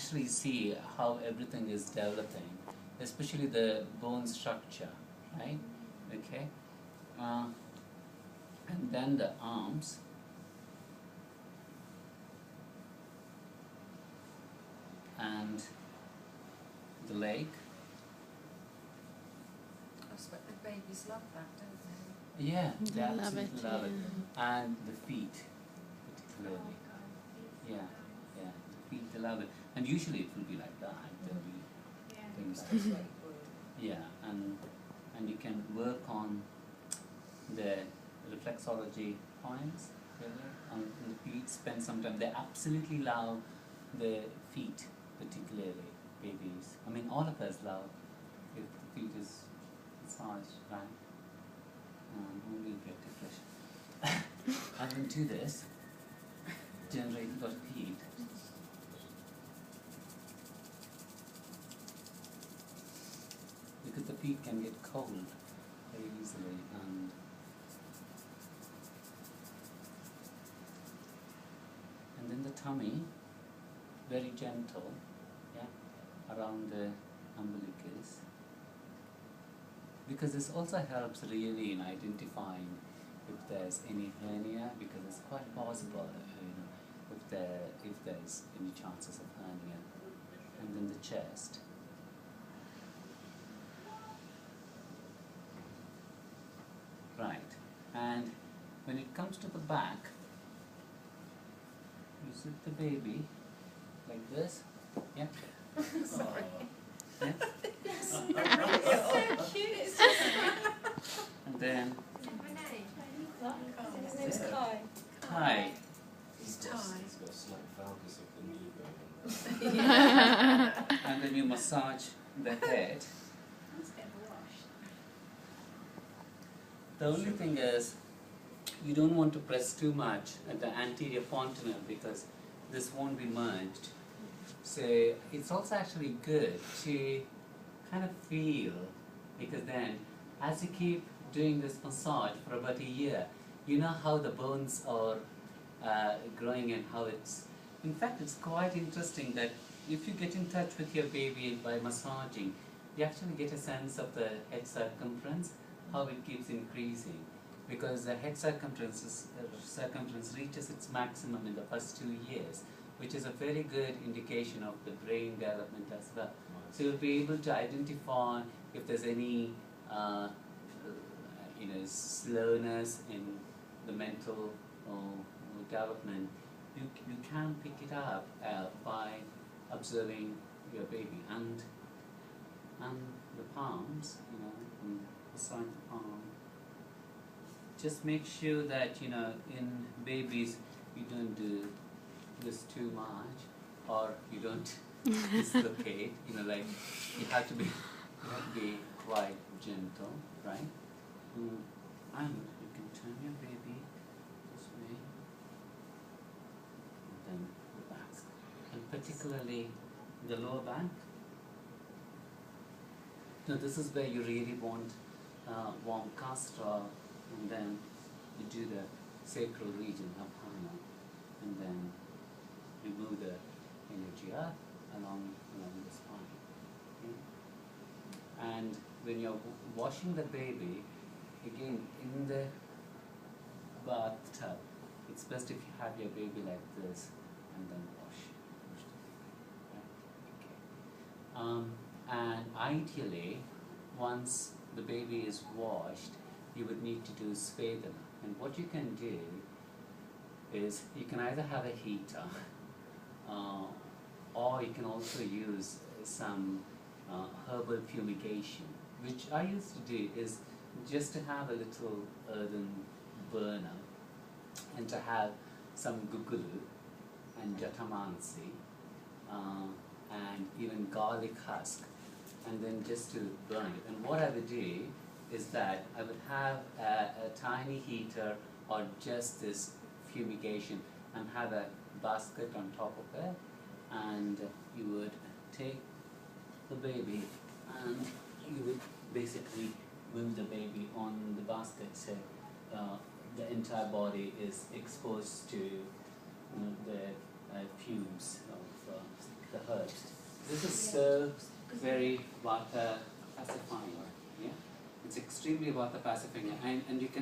actually see how everything is developing, especially the bone structure, right? Okay, and then the arms, and the leg. I expect the babies love that, don't they? Yeah, They they love absolutely it, love it. yeah. And the feet, particularly. Yeah, yeah, the feet, they love it. And usually it will be like that. There'll be things like that. Yeah, and you can work on the reflexology points, really, on the feet, spend some time. They absolutely love the feet, particularly babies. I mean, all of us love if the feet is massaged, right? Only get depression. I'm going to do this, generate a lot of heat. Because the feet can get cold very easily, and then the tummy, very gentle, yeah, around the umbilicus. Because this also helps really in identifying if there's any hernia, because it's quite possible, if there's any chances of hernia. And then the chest. Right, and when it comes to the back, you sit the baby like this, yeah? Sorry. Yeah? It's so cute. It's just And then It's Kai. Kai. He's Ty. He's got a slight valgus of the knee bone. And then you massage the head. The only thing is, you don't want to press too much at the anterior fontanelle because this won't be merged. So it's also actually good to kind of feel, because then as you keep doing this massage for about a year, you know how the bones are growing and how it's, in fact it's quite interesting that if you get in touch with your baby by massaging, you actually get a sense of the head circumference, how it keeps increasing, because the head circumference reaches its maximum in the first 2 years, which is a very good indication of the brain development as well. So you'll be able to identify if there's any slowness in the mental development. You can pick it up by observing your baby, and the palms, and beside the palm. Just make sure that in babies you don't do this too much, or you don't dislocate. Like you have to be quite gentle, right? And you can turn your baby this way, and then the back, and particularly the lower back. Now this is where you really want warm castor, and then you do the sacral region up higher, and then remove the energy up along the spine. Okay? And when you're washing the baby, again in the bathtub, it's best if you have your baby like this and then wash the baby. Right? Okay. And ideally, once the baby is washed, you would need to do swathing. And what you can do is you can either have a heater, or you can also use some herbal fumigation. Which I used to do is just to have a little earthen burner and to have some gugulu and jatamansi and even garlic husk, and then just to burn it. And what I would do is that I would have a tiny heater or just this fumigation and have a basket on top of it, and you would take the baby and you would basically move the baby on the basket, so the entire body is exposed to the fumes of the herbs. This is so very vata pacifying. Yeah, it's extremely vata pacifying, and you can